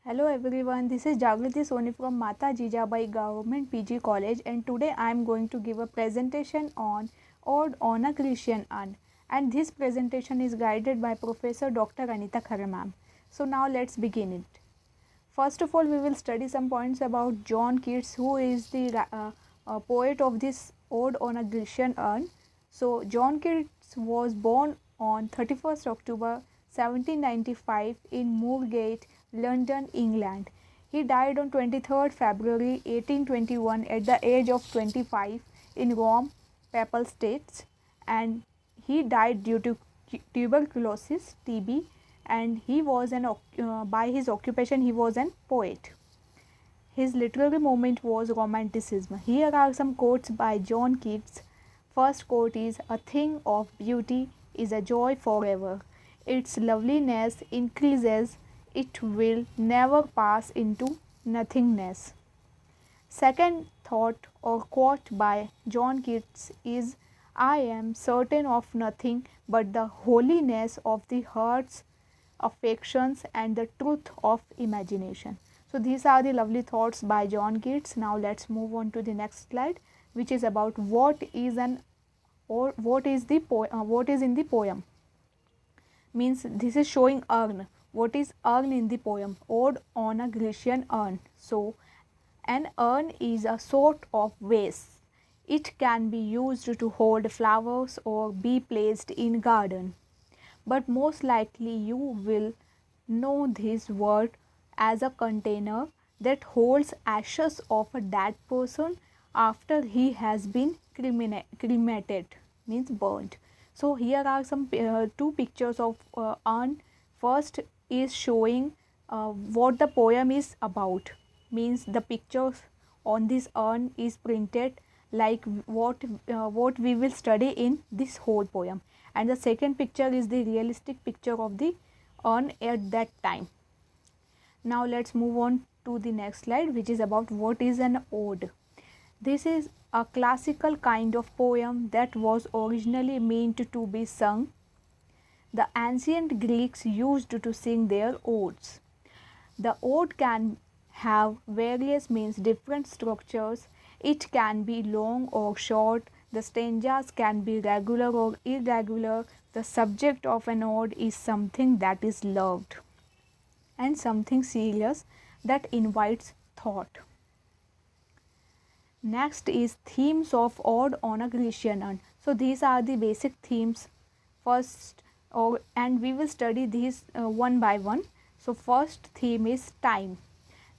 Hello everyone, this is Jagriti Soni from Mata Jijabai Government PG College, and today I am going to give a presentation on Ode on a Grecian Urn, and this presentation is guided by Professor Dr. Anita Khare ma'am. So now let's begin it. First of all, we will study some points about John Keats, who is the poet of this Ode on a Grecian Urn. So John Keats was born on 31st October 1795 in Moorgate, London, England. He died on 23rd February 1821 at the age of 25 in Rome, Papal States, and he died due to tuberculosis (TB), and he was by his occupation he was an poet. His literary movement was Romanticism. Here are some quotes by John Keats. First quote is, "A thing of beauty is a joy forever. Its loveliness increases, it will never pass into nothingness." Second thought or quote by John Keats is, "I am certain of nothing but the holiness of the heart's affections and the truth of imagination." So these are the lovely thoughts by John Keats. Now let's move on to the next slide, which is about what is what is in the poem. Means this is showing urn. What is urn in the poem? Ode on a Grecian urn. So an urn is a sort of vase. It can be used to hold flowers or be placed in garden. But most likely you will know this word as a container that holds ashes of a dead person after he has been cremated, means burnt. So here are some two pictures of urn. First is showing what the poem is about, means the pictures on this urn is printed like what we will study in this whole poem, and the second picture is the realistic picture of the urn at that time. Now let's move on to the next slide, which is about what is an ode. This is a classical kind of poem that was originally meant to be sung. The ancient Greeks used to sing their odes. The ode can have various means different structures. It can be long or short. The stanzas can be regular or irregular. The subject of an ode is something that is loved and something serious that invites thought. Next is themes of ode on a Grecian urn. So these are the basic themes. First, and we will study these one by one. So first theme is time.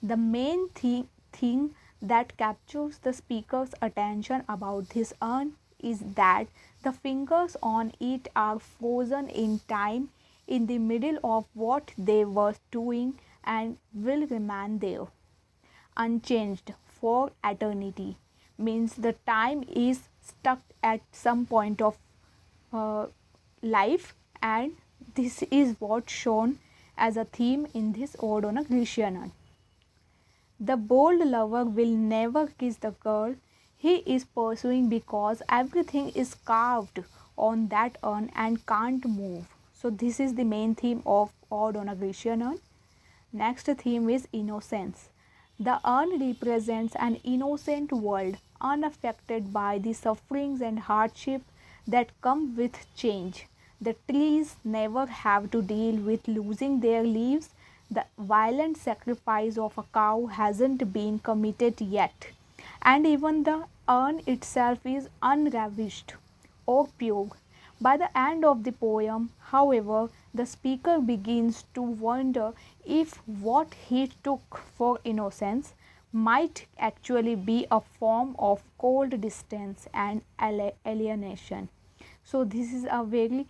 The main thing that captures the speaker's attention about this urn is that the fingers on it are frozen in time in the middle of what they were doing and will remain there unchanged for eternity. Means the time is stuck at some point of uh, life, and this is what shown as a theme in this ode on a Grecian urn. The bold lover will never kiss the girl he is pursuing because everything is carved on that urn and can't move. So this is the main theme of ode on a Grecian urn. Next theme is innocence. The urn represents an innocent world unaffected by the sufferings and hardship that come with change. The trees never have to deal with losing their leaves. The violent sacrifice of a cow hasn't been committed yet. And even the urn itself is unravished or pure. By the end of the poem, however, the speaker begins to wonder if what he took for innocence might actually be a form of cold distance and alienation. So this is a very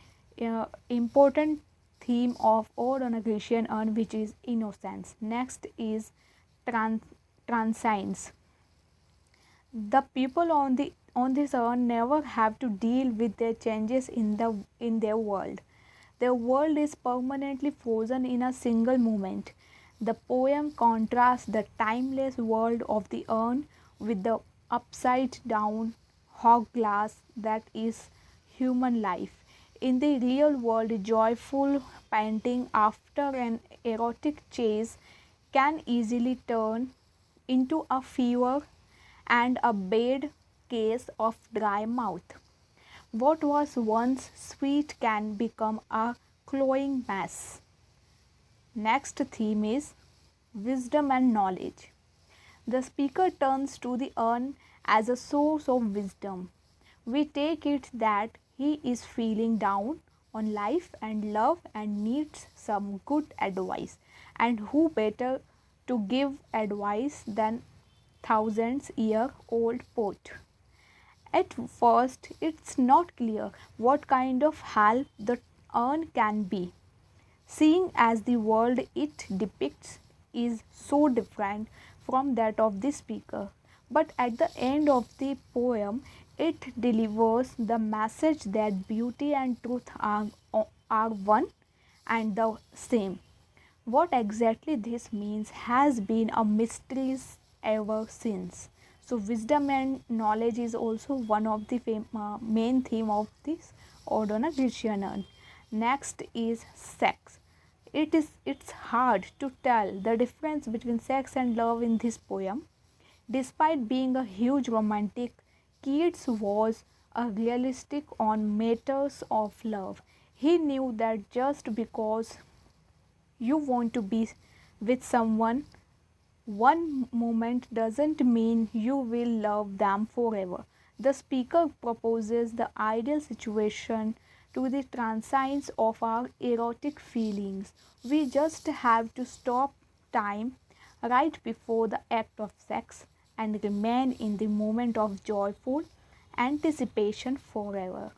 important theme of Ode on a Grecian Urn, which is innocence. Next is transience. The people on this urn never have to deal with their changes in their world. Their world is permanently frozen in a single moment. The poem contrasts the timeless world of the urn with the upside down hourglass that is human life. In the real world, joyful panting after an erotic chase can easily turn into a fever and a bad case of dry mouth. What was once sweet can become a cloying mess. Next theme is wisdom and knowledge. The speaker turns to the urn as a source of wisdom. We take it that he is feeling down on life and love and needs some good advice. And who better to give advice than thousands year old poet? At first, it's not clear what kind of help the urn can be, seeing as the world it depicts is so different from that of the speaker. But at the end of the poem, it delivers the message that beauty and truth are one and the same. What exactly this means has been a mystery ever since. So, wisdom and knowledge is also one of the main theme of this Ode on a Grecian Urn. Next is sex. It's hard to tell the difference between sex and love in this poem. Despite being a huge romantic, Keats was a realistic on matters of love. He knew that just because you want to be with someone one moment doesn't mean you will love them forever. The speaker proposes the ideal situation to the transience of our erotic feelings. We just have to stop time right before the act of sex and remain in the moment of joyful anticipation forever.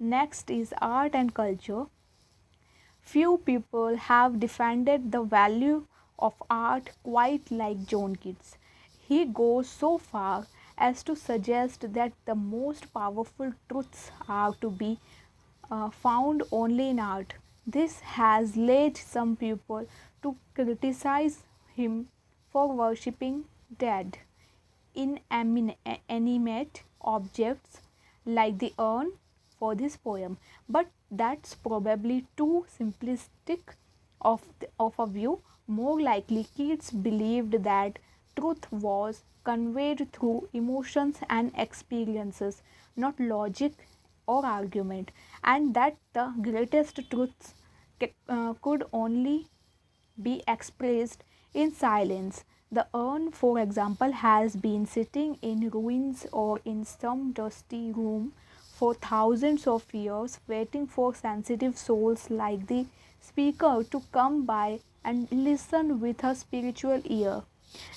Next is art and culture. Few people have defended the value of art quite like John Keats. He goes so far as to suggest that the most powerful truths are to be found only in art. This has led some people to criticize him for worshipping dead inanimate objects like the urn for this poem, but that's probably too simplistic of a view. More likely, Keats believed that truth was conveyed through emotions and experiences, not logic or argument, and that the greatest truths could only be expressed in silence. The urn, for example, has been sitting in ruins or in some dusty room for thousands of years, waiting for sensitive souls like the speaker to come by and listen with a spiritual ear.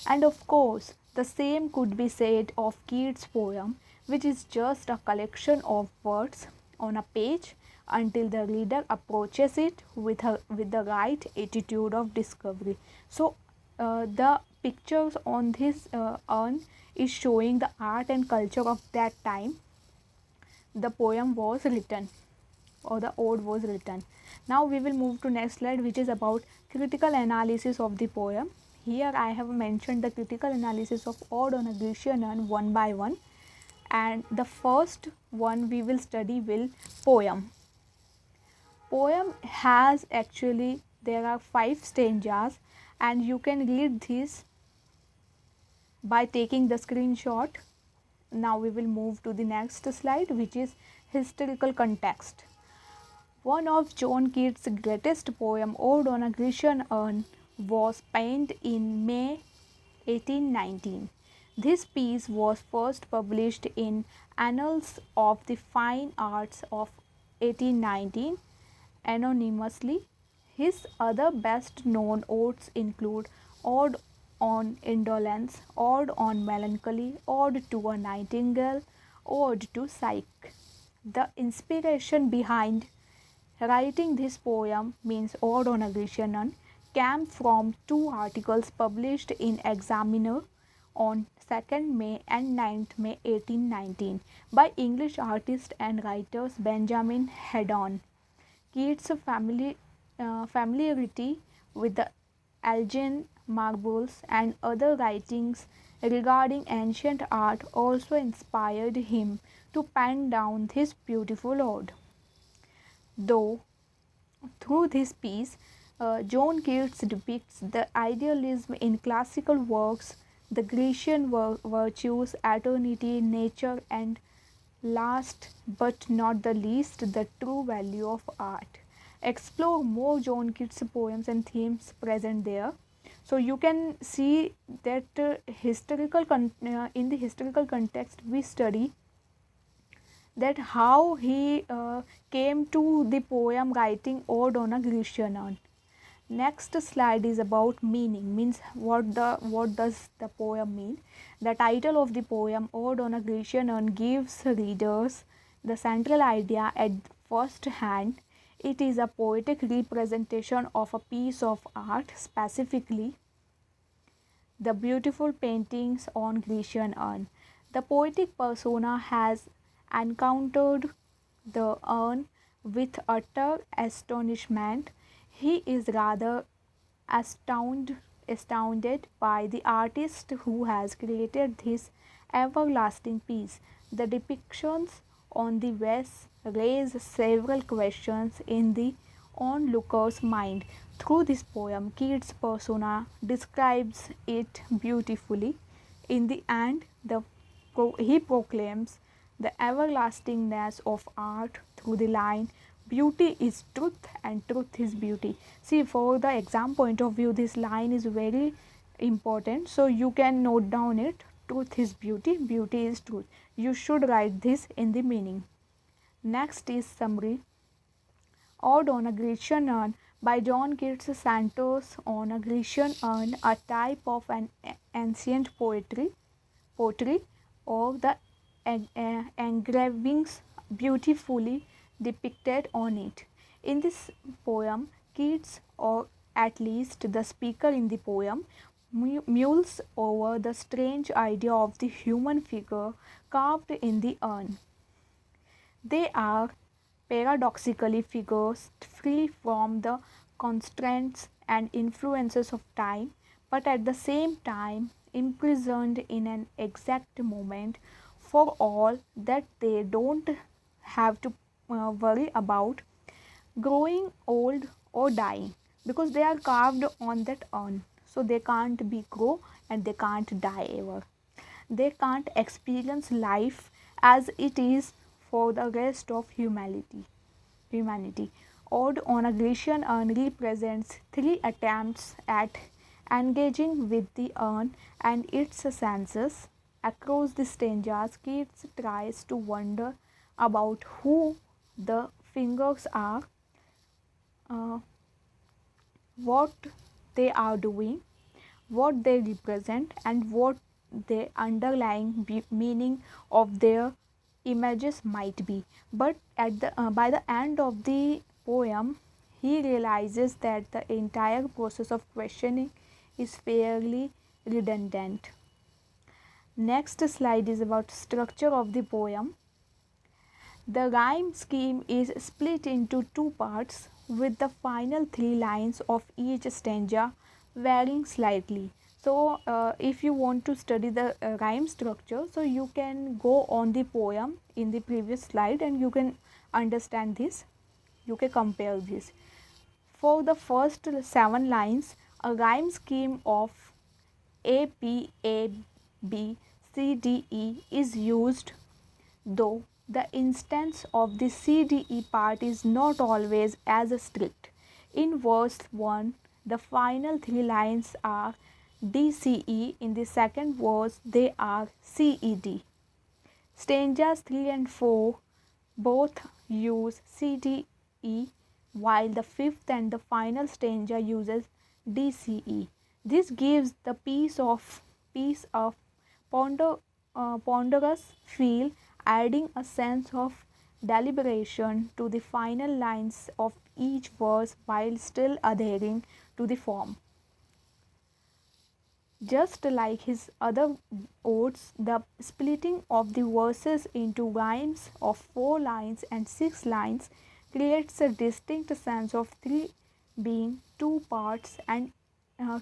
And of course, the same could be said of Keats' poem, which is just a collection of words on a page until the reader approaches it with the right attitude of discovery. So, the pictures on this urn is showing the art and culture of that time the poem was written or the ode was written. Now we will move to next slide, which is about critical analysis of the poem. Here I have mentioned the critical analysis of Ode on a Grecian Urn one by one, and the first one we will study will poem. Poem has actually there are 5 stanzas, and you can read this by taking the screenshot. Now we will move to the next slide, which is historical context. One of John Keats' greatest poem, Ode on a Grecian Urn, was penned in May 1819. This piece was first published in Annals of the Fine Arts of 1819 anonymously. His other best known odes include Ode on Indolence, Ode on Melancholy, Ode to a Nightingale, Ode to Psyche. The inspiration behind writing this poem means Ode on a Grecian Urn came from 2 articles published in Examiner on 2nd May and 9th May 1819 by English artist and writers Benjamin Haddon. Keats' familiarity with the Elgin marbles and other writings regarding ancient art also inspired him to pen down this beautiful ode. Though through this piece, John Keats depicts the idealism in classical works, the Grecian virtues, eternity, nature, and last but not the least, the true value of art. Explore more John Keats poems and themes present there. So you can see that in the historical context we study that how he came to the poem writing ode on a Grecian urn. Next slide is about meaning, means what does the poem mean. The title of the poem ode on a Grecian urn gives readers the central idea at first hand. It is a poetic representation of a piece of art, specifically the beautiful paintings on Grecian urn. The poetic persona has encountered the urn with utter astonishment. He is rather astounded by the artist who has created this everlasting piece. The depictions on the vase raise several questions in the onlooker's mind. Through this poem, Keats' persona describes it beautifully. In the end, he proclaims the everlastingness of art through the line, beauty is truth and truth is beauty. See, for the exam point of view, this line is very important, so you can note down it. Truth is beauty, beauty is truth. You should write this in the meaning. Next is summary. Ode on a Grecian Urn by John Keats centers on a Grecian urn, a type of an ancient pottery, or the engravings beautifully depicted on it. In this poem, Keats, or at least the speaker in the poem, mulls over the strange idea of the human figure carved in the urn. They are paradoxically figures free from the constraints and influences of time, but at the same time imprisoned in an exact moment, for all that they don't have to worry about growing old or dying, because they are carved on that urn, so they can't be grow and they can't die ever. They can't experience life as it is for the rest of humanity. Ode on a Grecian urn represents three attempts at engaging with the urn and its senses. Across the stanzas, Keats tries to wonder about who the fingers are, uh, what they are doing, what they represent, and what the underlying meaning of their images might be. But by the end of the poem, he realizes that the entire process of questioning is fairly redundant. Next slide is about structure of the poem. The rhyme scheme is split into two parts, with the final three lines of each stanza varying slightly. So, if you want to study the rhyme structure, so you can go on the poem in the previous slide and you can understand this. You can compare this. For the first seven lines, a rhyme scheme of A P A B C D E is used, though the instance of the CDE part is not always as strict. In verse 1, the final three lines are DCE, in the second verse, they are CED. Stanzas 3 and 4 both use CDE, while the fifth and the final stanza uses DCE. This gives the piece of ponder, ponderous feel, adding a sense of deliberation to the final lines of each verse while still adhering to the form. Just like his other odes, the splitting of the verses into rhymes of 4 lines and 6 lines creates a distinct sense of three being two parts and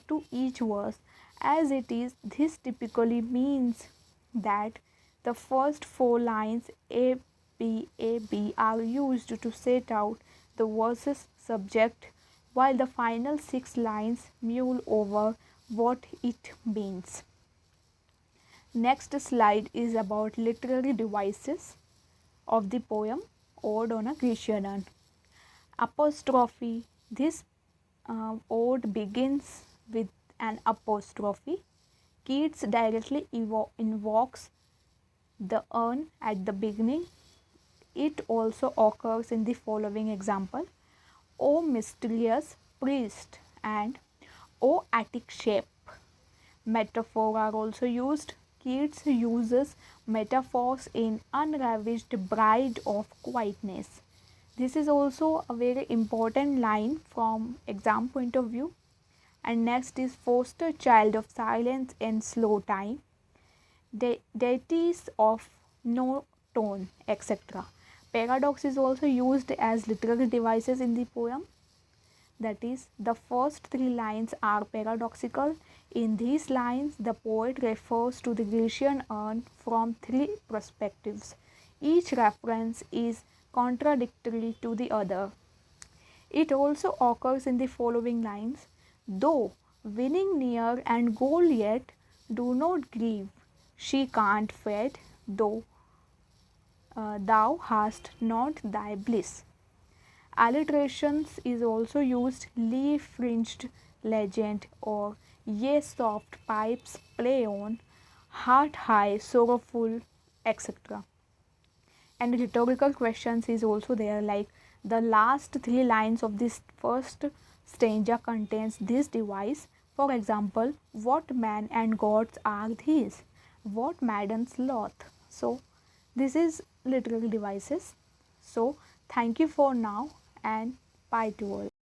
to each verse. As it is, this typically means that the first 4 lines A B A B are used to set out the verse's subject, while the final 6 lines mull over what it means. Next slide is about literary devices of the poem Ode on a Grecian Urn. Apostrophe. This ode begins with an apostrophe. Keats directly invokes the urn at the beginning. It also occurs in the following example: O mysterious priest and O Attic shape. Metaphor are also used. Keats uses metaphors in Unravished Bride of Quietness. This is also a very important line from exam point of view. And next is foster child of silence and slow time, deities of no tone, etc. Paradox is also used as literary devices in the poem. That is, the first 3 lines are paradoxical. In these lines, the poet refers to the Grecian urn from 3 perspectives. Each reference is contradictory to the other. It also occurs in the following lines: though winning near and goal yet, do not grieve. She can't fed, though thou hast not thy bliss. Alliterations is also used: leaf fringed legend or ye soft pipes play on, heart high, sorrowful, etc. And rhetorical questions is also there, like the last 3 lines of this first stanza contains this device. For example, what man and gods are these? What maidens loth? So this is literal devices. So thank you for now and bye to all.